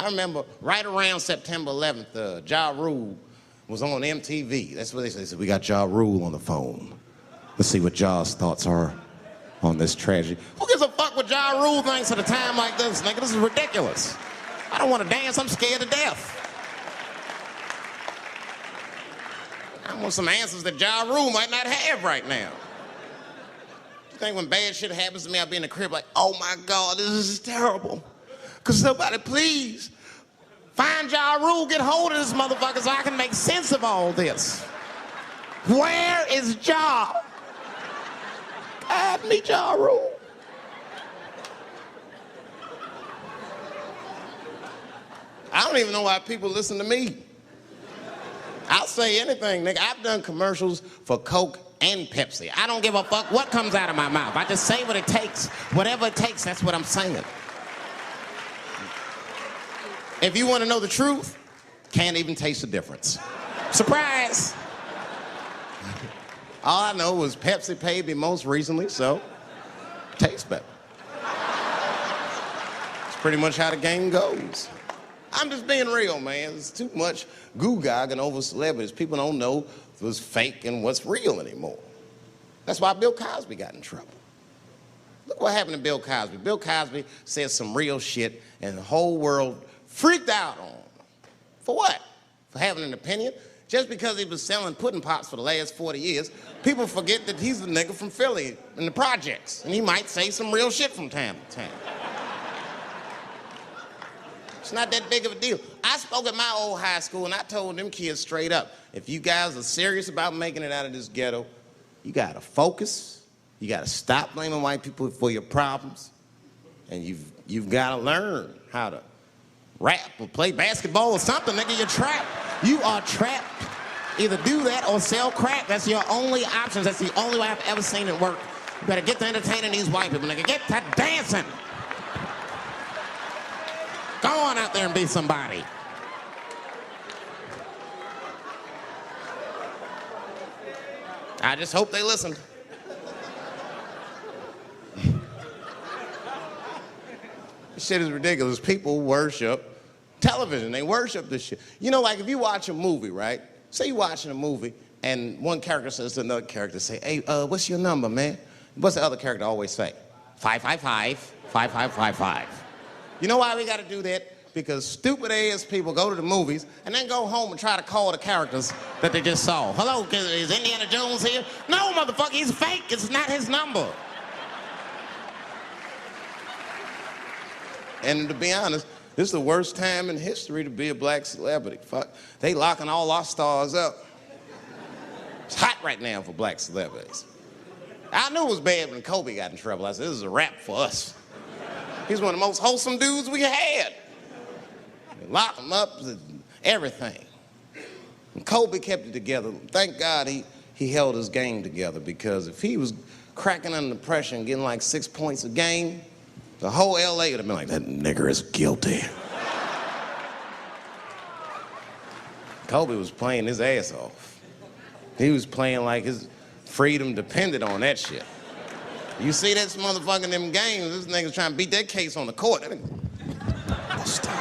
I remember right around September 11th, Ja Rule was on MTV. That's what they said. We got Ja Rule on the phone. Let's see what Ja's thoughts are on this tragedy. Who gives a fuck what Ja Rule thinks at a time like this, nigga? This is ridiculous. I don't want to dance. I'm scared to death. I want some answers that Ja Rule might not have right now. You think when bad shit happens to me, I'll be in the crib like, oh my God, this is terrible. Could somebody please find Ja Rule, get hold of this motherfucker so I can make sense of all this. Where is Ja? Guide me, Ja Rule. I don't even know why people listen to me. I'll say anything, nigga. I've done commercials for Coke and Pepsi. I don't give a fuck what comes out of my mouth. I just say what it takes. Whatever it takes, that's what I'm saying. If you want to know the truth, can't even taste the difference. Surprise! All I know was Pepsi paid me most recently, so tastes better. It's pretty much how the game goes. I'm just being real, man. There's too much goo-gagging over celebrities. People don't know what's fake and what's real anymore. That's why Bill Cosby got in trouble. Look what happened to Bill Cosby. Bill Cosby said some real shit, and the whole world freaked out on him. For what? For having an opinion? Just because he was selling pudding pops for the last 40 years, people forget that he's a nigga from Philly in the projects, and he might say some real shit from time to time. It's not that big of a deal. I spoke at my old high school, and I told them kids straight up, if you guys are serious about making it out of this ghetto, you gotta focus, you gotta stop blaming white people for your problems, and you've gotta learn how to rap or play basketball or something, nigga. You're trapped. You are trapped. Either do that or sell crack. That's your only options. That's the only way I've ever seen it work. You better get to entertaining these white people, nigga. Get to dancing. Go on out there and be somebody. I just hope they listen. This shit is ridiculous. People worship television. They worship this shit. You know, like if you watch a movie, right? Say you're watching a movie and one character says to another character, say, hey, what's your number, man? What's the other character always say? 555, 5555. You know why we gotta do that? Because stupid ass people go to the movies and then go home and try to call the characters that they just saw. Hello, is Indiana Jones here? No, motherfucker, he's fake. It's not his number. And to be honest, this is the worst time in history to be a black celebrity. Fuck, they locking all our stars up. It's hot right now for black celebrities. I knew it was bad when Kobe got in trouble. I said, this is a wrap for us. He's one of the most wholesome dudes we had. They locked him up, everything. And Kobe kept it together. Thank God he held his game together, because if he was cracking under pressure and getting like 6 points a game, the whole LA would have been like, that nigger is guilty. Kobe was playing his ass off. He was playing like his freedom depended on that shit. You see this motherfucker in them games, this nigga's trying to beat that case on the court. That nigga, stop.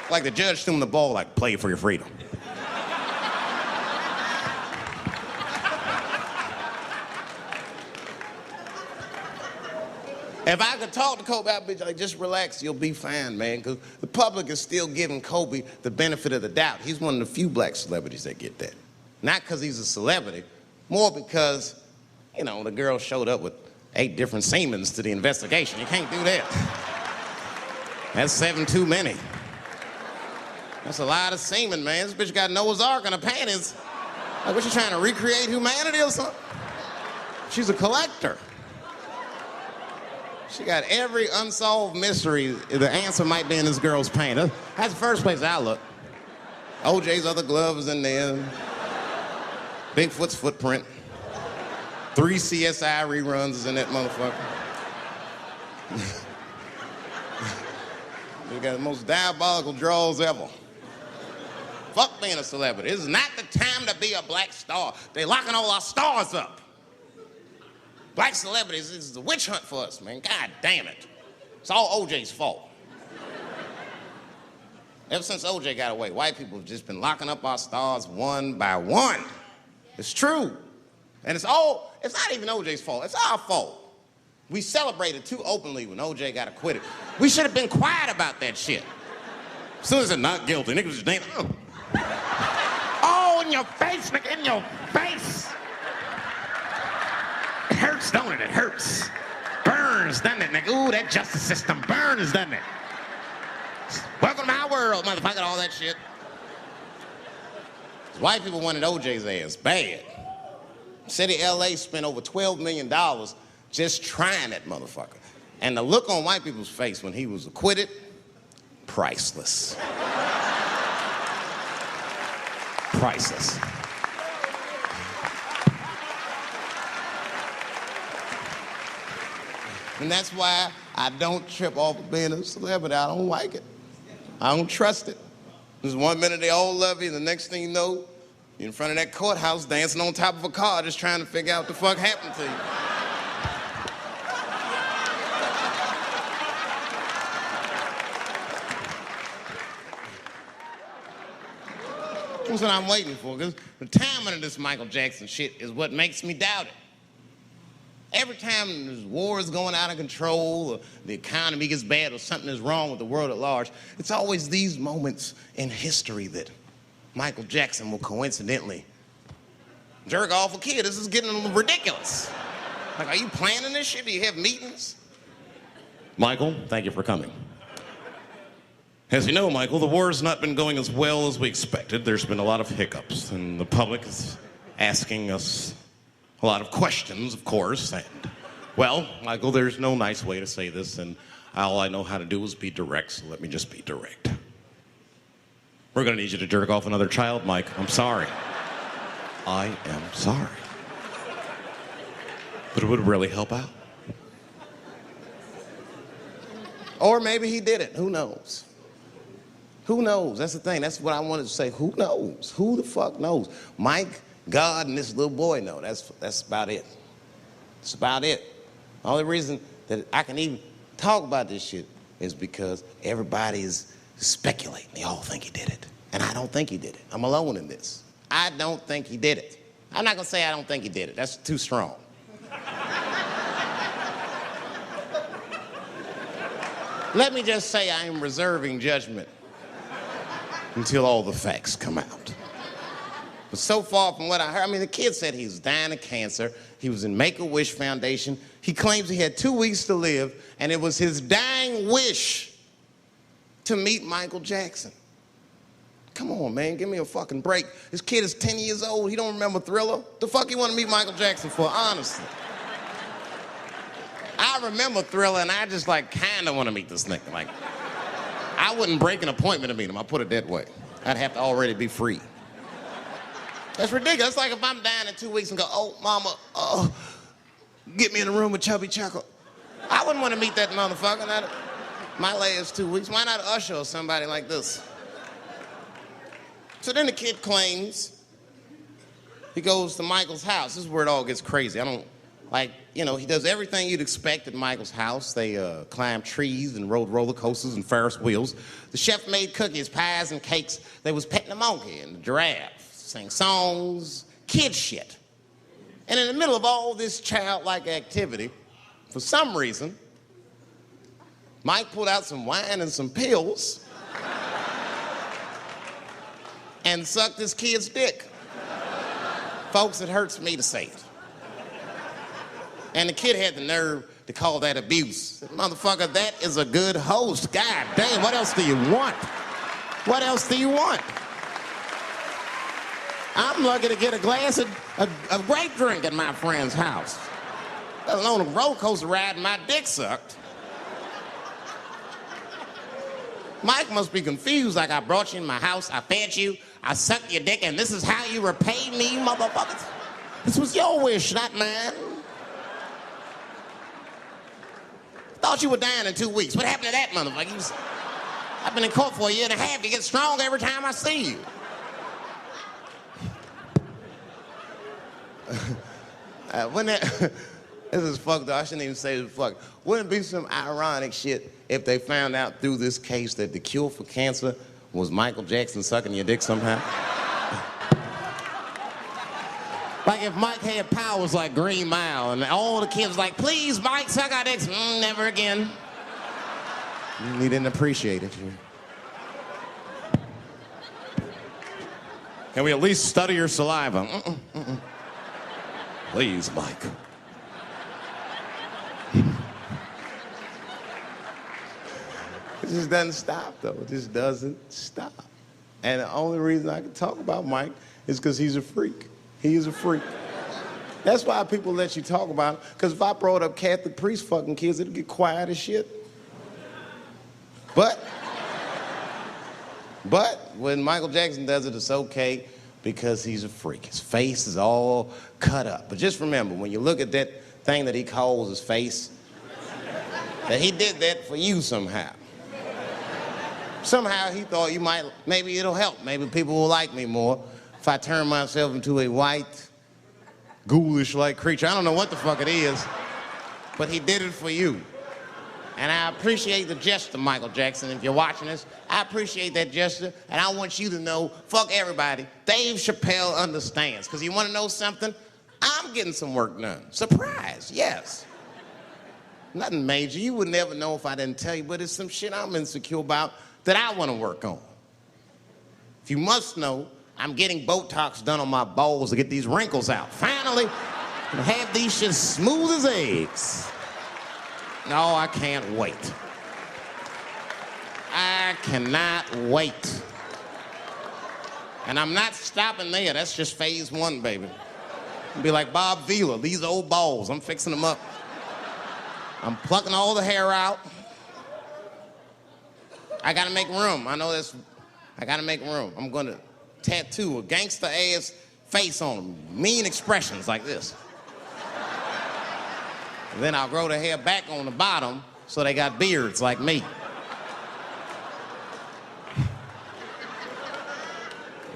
Like the judge threw him the ball, like, play for your freedom. If I could talk to Kobe, I'd be like, just relax, you'll be fine, man. Because the public is still giving Kobe the benefit of the doubt. He's one of the few black celebrities that get that. Not because he's a celebrity, more because, you know, the girl showed up with 8 different semens to the investigation. You can't do that. That's 7 too many. That's a lot of semen, man. This bitch got Noah's Ark in her panties. Like, what, she trying to recreate humanity or something? She's a collector. She got every unsolved mystery. The answer might be in this girl's paint. That's the first place I look. OJ's other glove is in there. Bigfoot's footprint. 3 CSI reruns is in that motherfucker. We got the most diabolical draws ever. Fuck being a celebrity. This is not the time to be a black star. They locking all our stars up. Black celebrities is a witch hunt for us, man. God damn it. It's all OJ's fault. Ever since OJ got away, white people have just been locking up our stars one by one. It's true. And it's not even OJ's fault. It's our fault. We celebrated too openly when OJ got acquitted. We should have been quiet about that shit. As soon as it's not guilty, niggas just name, oh, in your face, nigga, in your face. It hurts, don't it? It hurts. Burns, doesn't it, nigga? Ooh, that justice system burns, doesn't it? Welcome to my world, motherfucker, all that shit. White people wanted OJ's ass bad. City of LA spent over $12 million just trying that motherfucker. And the look on white people's face when he was acquitted, priceless. Priceless. And that's why I don't trip off of being a celebrity. I don't like it. I don't trust it. There's 1 minute they all love you, and the next thing you know, you're in front of that courthouse dancing on top of a car just trying to figure out what the fuck happened to you. That's what I'm waiting for, because the timing of this Michael Jackson shit is what makes me doubt it. Every time there's wars going out of control, or the economy gets bad, or something is wrong with the world at large, it's always these moments in history that Michael Jackson will coincidentally jerk off a kid. This is getting ridiculous. Like, are you planning this shit? Do you have meetings? Michael, thank you for coming. As you know, Michael, the war has not been going as well as we expected. There's been a lot of hiccups, and the public is asking us a lot of questions, of course, and, well, Michael, there's no nice way to say this, and all I know how to do is be direct, so let me just be direct. We're gonna need you to jerk off another child, Mike. I'm sorry. I am sorry. But it would really help out. Or maybe he did it. Who knows? Who knows? That's the thing. That's what I wanted to say. Who knows? Who the fuck knows? Mike, God, and this little boy know. That's about it. That's about it. The only reason that I can even talk about this shit is because everybody is speculating. They all think he did it. And I don't think he did it. I'm alone in this. I don't think he did it. I'm not gonna say I don't think he did it. That's too strong. Let me just say I am reserving judgment until all the facts come out. But so far from what I heard, I mean, the kid said he was dying of cancer. He was in Make-A-Wish Foundation. He claims he had 2 weeks to live, and it was his dying wish to meet Michael Jackson. Come on, man, give me a fucking break. This kid is 10 years old. He don't remember Thriller. The fuck you want to meet Michael Jackson for, honestly? I remember Thriller, and I just, like, kind of want to meet this nigga. Like, I wouldn't break an appointment to meet him. I'll put it that way. I'd have to already be free. That's ridiculous. It's like if I'm dying in 2 weeks and go, oh, mama, get me in a room with Chubby Chuckle. I wouldn't want to meet that motherfucker. My last 2 weeks. Why not Usher or somebody like this? So then the kid claims he goes to Michael's house. This is where it all gets crazy. He does everything you'd expect at Michael's house. They climbed trees and rode roller coasters and Ferris wheels. The chef made cookies, pies, and cakes. They was petting the monkey and the giraffe, sang songs, kid shit. And in the middle of all this childlike activity, for some reason, Mike pulled out some wine and some pills and sucked his kid's dick. Folks, it hurts me to say it. And the kid had the nerve to call that abuse. Motherfucker, that is a good host. God damn, what else do you want? What else do you want? I'm lucky to get a glass of grape drink at my friend's house. Let alone a roller coaster ride and my dick sucked. Mike must be confused, like I brought you in my house, I fed you, I sucked your dick, and this is how you repay me, motherfuckers? This was your wish, not mine. Thought you were dying in 2 weeks. What happened to that motherfucker? I've been in court for a year and a half. You get stronger every time I see you. This is fucked up. I shouldn't even say this fuck. Wouldn't it be some ironic shit if they found out through this case that the cure for cancer was Michael Jackson sucking your dick somehow? Like if Mike had powers like Green Mile and all the kids like, please, Mike, suck our dicks. Never again. He didn't appreciate it. Can we at least study your saliva? Please, Mike. It just doesn't stop, though. It just doesn't stop. And the only reason I can talk about Mike is because he's a freak. He is a freak. That's why people let you talk about him. Because if I brought up Catholic priest fucking kids, it'd get quiet as shit. But when Michael Jackson does it, it's okay because he's a freak. His face is all cut up. But just remember, when you look at that thing that he calls his face, that he did that for you somehow. Somehow he thought you might, maybe it'll help. Maybe people will like me more if I turn myself into a white, ghoulish-like creature. I don't know what the fuck it is, but he did it for you. And I appreciate the gesture, Michael Jackson. If you're watching this, I appreciate that gesture, and I want you to know, fuck everybody, Dave Chappelle understands. Because you want to know something? I'm getting some work done. Surprise, yes. Nothing major. You would never know if I didn't tell you, but it's some shit I'm insecure about that I want to work on. If you must know, I'm getting Botox done on my balls to get these wrinkles out. Finally, have these shits smooth as eggs. No, I can't wait. I cannot wait. And I'm not stopping there. That's just phase one, baby. I'll be like Bob Vila, these old balls, I'm fixing them up. I'm plucking all the hair out. I gotta make room. I know this. I gotta make room. I'm gonna tattoo a gangster-ass face on them. Mean expressions like this. And then I'll grow the hair back on the bottom so they got beards like me.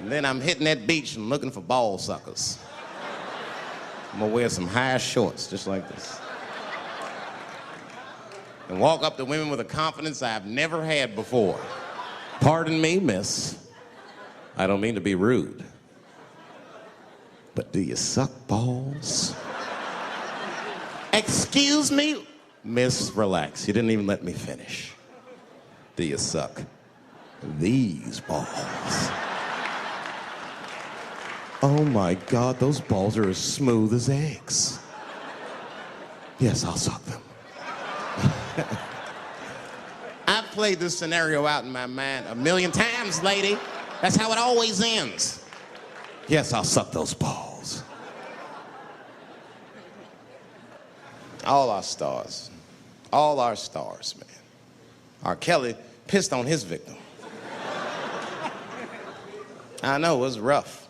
And then I'm hitting that beach and looking for ball suckers. I'm gonna wear some high shorts just like this. And walk up to women with a confidence I've never had before. Pardon me, miss. I don't mean to be rude. But do you suck balls? Excuse me? Miss, relax. You didn't even let me finish. Do you suck these balls? Oh my God, those balls are as smooth as eggs. Yes, I'll suck them. I've played this scenario out in my mind a million times, lady. That's how it always ends. Yes, I'll suck those balls. All our stars, man. R. Kelly pissed on his victim. I know, it was rough.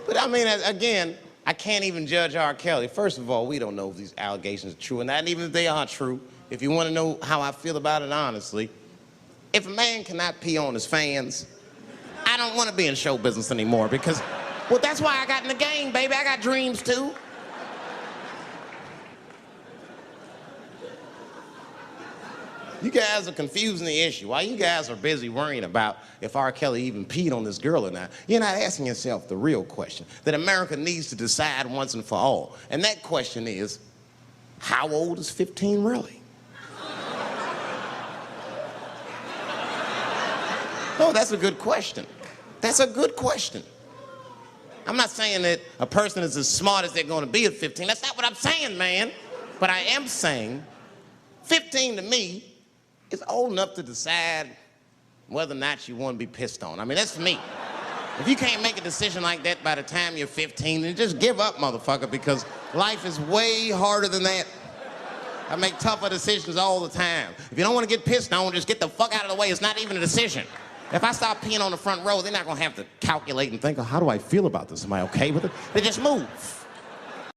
But I mean, again, I can't even judge R. Kelly. First of all, we don't know if these allegations are true, and not even if they are true. If you want to know how I feel about it honestly, if a man cannot pee on his fans, I don't want to be in show business anymore because, well, that's why I got in the game, baby. I got dreams too. You guys are confusing the issue. While you guys are busy worrying about if R. Kelly even peed on this girl or not, you're not asking yourself the real question that America needs to decide once and for all. And that question is, how old is 15 really? No, that's a good question. That's a good question. I'm not saying that a person is as smart as they're going to be at 15. That's not what I'm saying, man. But I am saying 15 to me is old enough to decide whether or not you want to be pissed on. I mean, that's me. If you can't make a decision like that by the time you're 15, then just give up, motherfucker, because life is way harder than that. I make tougher decisions all the time. If you don't want to get pissed on, just get the fuck out of the way. It's not even a decision. If I stop peeing on the front row, they're not going to have to calculate and think, oh, how do I feel about this? Am I okay with it? They just move.